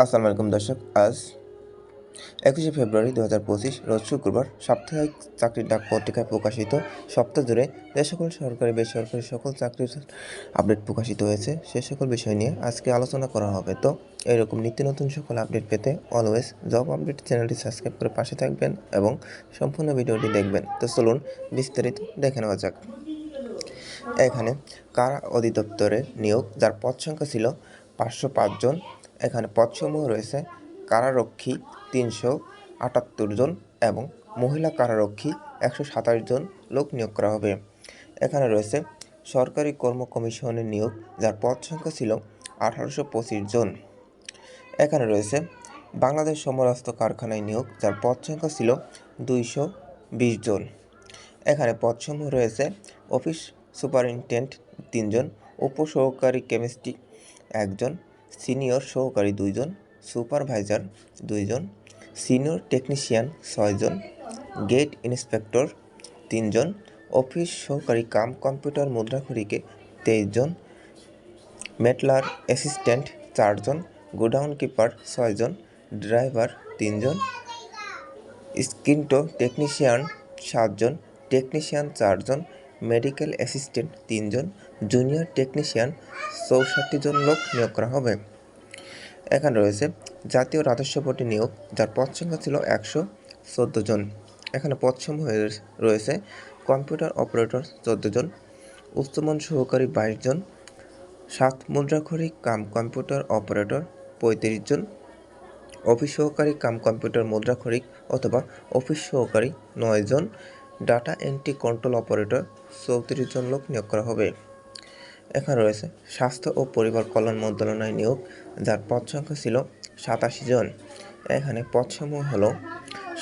আসসালামু আলাইকুম দর্শক, আজ 21শে ফেব্রুয়ারি 2025 রোজ শুক্রবার সাপ্তাহিক চাকরির ডাক পত্রিকায় প্রকাশিত সপ্তাহ জুড়ে যে সকল সরকারি বেসরকারি সকল চাকরির আপডেট প্রকাশিত হয়েছে সে সকল বিষয় নিয়ে আজকে আলোচনা করা হবে। তো এরকম নিত্য নতুন সকল আপডেট পেতে অলওয়েজ জব আপডেট চ্যানেলটি সাবস্ক্রাইব করে পাশে থাকবেন এবং সম্পূর্ণ ভিডিওটি দেখবেন। তো চলুন বিস্তারিত দেখে নেওয়া যাক। এখানে কারা অধিদপ্তরে নিয়োগ, যার পদ সংখ্যা ছিল 505 জন। এখানে পদসমূহ রয়েছে কারারক্ষী 378 জন এবং মহিলা কারারক্ষী 127 জন লোক নিয়োগ করা হবে। এখানে রয়েছে সরকারি কর্ম কমিশনের নিয়োগ, যার পদ সংখ্যা ছিল 1825 জন। এখানে রয়েছে বাংলাদেশ সমরাস্ত্র কারখানায় নিয়োগ, যার পদ সংখ্যা ছিল 220 জন। এখানে পদসমূহ রয়েছে অফিস সুপারিনটেন্ডেন্ট 3 জন, উপসহকারী কেমিস্ট্রি 1 জন, সিনিয়র সহকারী 2 জন, সুপারভাইজার 2 জন, সিনিয়র টেকনিশিয়ান 6 জন, গেট ইন্সপেক্টর 3 জন, অফিস সহকারী কাম কম্পিউটার মুদ্রাক্ষরিকে 23 জন, মেটলার অ্যাসিস্ট্যান্ট 4 জন, গোডাউন কিপার 6 জন, ড্রাইভার 3 জন, স্কিন্টো টেকনিশিয়ান 7 জন, টেকনিশিয়ান 4 জন, মেডিকেল অ্যাসিস্ট্যান্ট 3 জন, জুনিয়র টেকনিশিয়ান 64 জন লোক নিয়োগ করা হবে। এখানে রয়েছে জাতীয় রাজস্ব বোর্ডে নিয়োগ, যার পদ সংখ্যা ছিল 114 জন। এখানে পদসমূহ রয়েছে কম্পিউটার অপারেটর 14 জন, উচ্চমান সহকারী 22 জন, 7 মুদ্রাক্ষরিক কাম কম্পিউটার অপারেটর 35 জন, অফিস সহকারী কাম কম্পিউটার মুদ্রাক্ষরিক অথবা অফিস সহকারী 9 জন, ডাটা এন্ট্রি কন্ট্রোল অপারেটর 34 জন লোক নিয়োগ করা হবে। এখানে রয়েছে স্বাস্থ্য ও পরিবার কল্যাণ মন্ত্রণালয় নিয়োগ, যার পদ সংখ্যা ছিল 87 জন। এখানে পদসমূহ হলো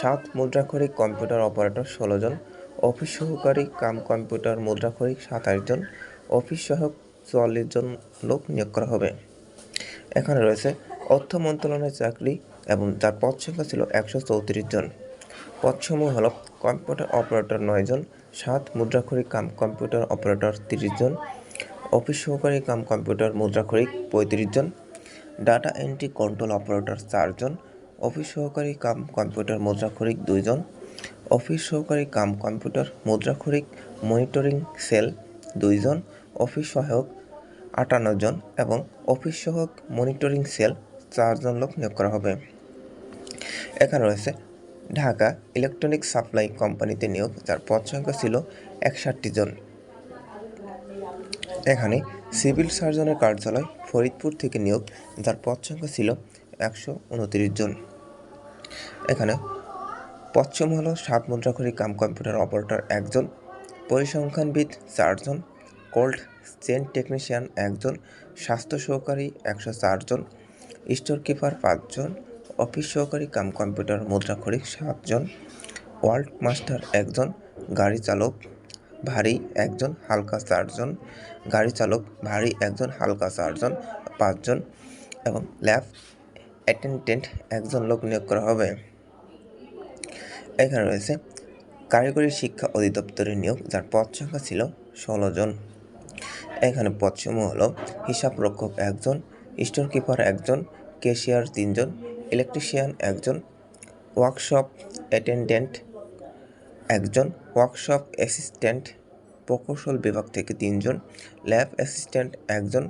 7 মুদ্রাক্ষরিক কম্পিউটার অপারেটর 16 জন, অফিস সহকারী কাম কম্পিউটার মুদ্রাক্ষরিক 27 জন, অফিস সহায়ক 44 জন লোক নিয়োগ করা হবে। এখানে রয়েছে অর্থ মন্ত্রণালয়ের চাকরি এবং যার পদ সংখ্যা ছিল 134 জন। পদসমূহ হলো কম্পিউটার অপারেটর 9 জন, 7 মুদ্রাক্ষরিক কাম কম্পিউটার অপারেটর 30 জন, অফিস সহকারী কাম কম্পিউটার মুদ্রাক্ষরিক 35 জন, ডাটা এন্ট্রি কন্ট্রোল অপারেটর 4 জন, অফিস সহকারী কাম কম্পিউটার মুদ্রাক্ষরিক 2 জন, অফিস সহকারী কাম কম্পিউটার মুদ্রাক্ষরিক মনিটরিং সেল 2 জন, অফিস সহায়ক 58 জন এবং অফিস সহায়ক মনিটরিং সেল 4 জন লোক নিয়োগ করা হবে। এখানে রয়েছে ঢাকা ইলেকট্রনিক সাপ্লাই কোম্পানিতে নিয়োগ, যার পদ সংখ্যা ছিল 61 জন। এখানে সিভিল সার্জনের কার্যালয় ফরিদপুর থেকে নিয়োগ, যার পদ সংখ্যা ছিল 129 জন। এখানে পদসমূহ হল 7 মুদ্রাক্ষরিক কাম কম্পিউটার অপারেটর 1 জন, পরিসংখ্যানবিদ 4 জন, কোল্ড চেন টেকনিশিয়ান 1 জন, স্বাস্থ্য সহকারী 104 জন, স্টোর কিপার 5 জন, অফিস সহকারী কাম কম্পিউটার মুদ্রাক্ষরিক 7 জন, ওয়ার্ল্ড মাস্টার 1 জন, গাড়ি চালক ভারী 1 জন, হালকা 4 জন, গাড়ি চালক ভারী 1 জন, হালকা 4 জন 5 জন এবং ল্যাব অ্যাটেন্ডেন্ট 1 জন লোক নিয়োগ করা হবে। এখানে রয়েছে কারিগরি শিক্ষা অধিদপ্তরের নিয়োগ, যার পদ সংখ্যা ছিল 16 জন। এখানে পদসমূহ হলো হিসাব রক্ষক 1 জন, স্টোর কিপার 1 জন, ক্যাশিয়ার 3 জন, ইলেকট্রিশিয়ান 1 জন, ওয়ার্কশপ অ্যাটেন্ডেন্ট 1 জন, ওয়ার্কশপ অ্যাসিস্ট্যান্ট প্রকৌশল বিভাগ থেকে 3 জন, ল্যাব অ্যাসিস্ট্যান্ট 1 জন,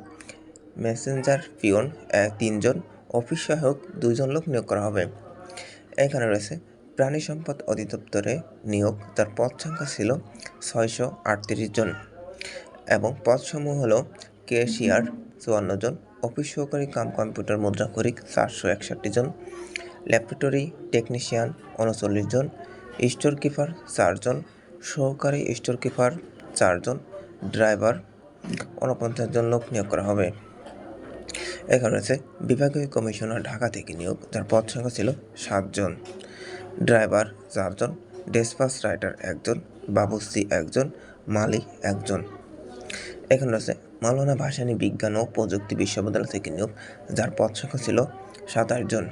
মেসেঞ্জার পিয়ন 3 জন, অফিস সহায়ক 2 জন লোক নিয়োগ করা হবে। এখানে রয়েছে প্রাণী সম্পদ অধিদপ্তরে নিয়োগ, যার পদ সংখ্যা ছিল 638 জন এবং পদসমূহ হলো ক্যাশিয়ার 54 জন, অফিস সহকারী কাম কম্পিউটার মুদ্রাক্ষরিক 461 জন, ল্যাবরেটরি টেকনিশিয়ান 39 জন, স্টোর কিপার 4 জন, সহকারী স্টোর কিপার 4 জন, ড্রাইভার 49 জন লোক নিয়োগ করা হবে। এখানে রয়েছে বিভাগীয় কমিশনার ঢাকা থেকে নিয়োগ, যার পদ সংখ্যা ছিল 7 জন, ড্রাইভার 4 জন, ডেসপাচ রাইটার 1 জন, বাবুর্চি 1 জন, মালি 1 জন। এখানে রয়েছে মাওলানা ভাসানী বিজ্ঞান ও প্রযুক্তি বিশ্ববিদ্যালয় থেকে নিয়োগ, যার পদ সংখ্যা ছিল 27 জন।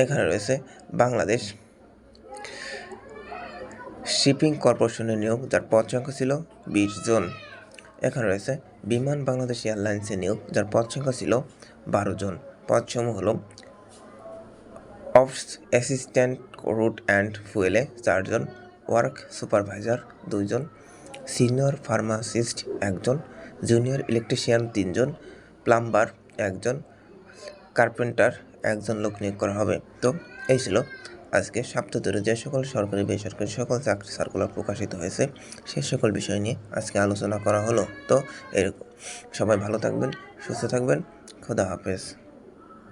এখানে রয়েছে বাংলাদেশ শিপিং কর্পোরেশনের নিয়োগ, যার পদ সংখ্যা ছিল 20 জন। এখানে রয়েছে বিমান বাংলাদেশ এয়ারলাইন্সে নিয়োগ, যার পদ সংখ্যা ছিল 12 জন। পদসমূহ হলো অফিস অ্যাসিস্ট্যান্ট রুট অ্যান্ড ফুয়েলে 4 জন, ওয়ার্ক সুপারভাইজার 2 জন, সিনিয়র ফার্মাসিস্ট 1 জন, জুনিয়র ইলেকট্রিশিয়ান 3 জন, প্লাম্বার 1 জন, কার্পেন্টার 1 জন লোক নিয়োগ করা হবে। তো এই ছিল আজকে সপ্তাহ ধরে যে সকল সরকারি বেসরকারি সকল চাকরি সার্কুলার প্রকাশিত হয়েছে সেই সকল বিষয় নিয়ে আজকে আলোচনা করা হলো। তো এরকম সবাই ভালো থাকবেন, সুস্থ থাকবেন, খোদা হাফেজ।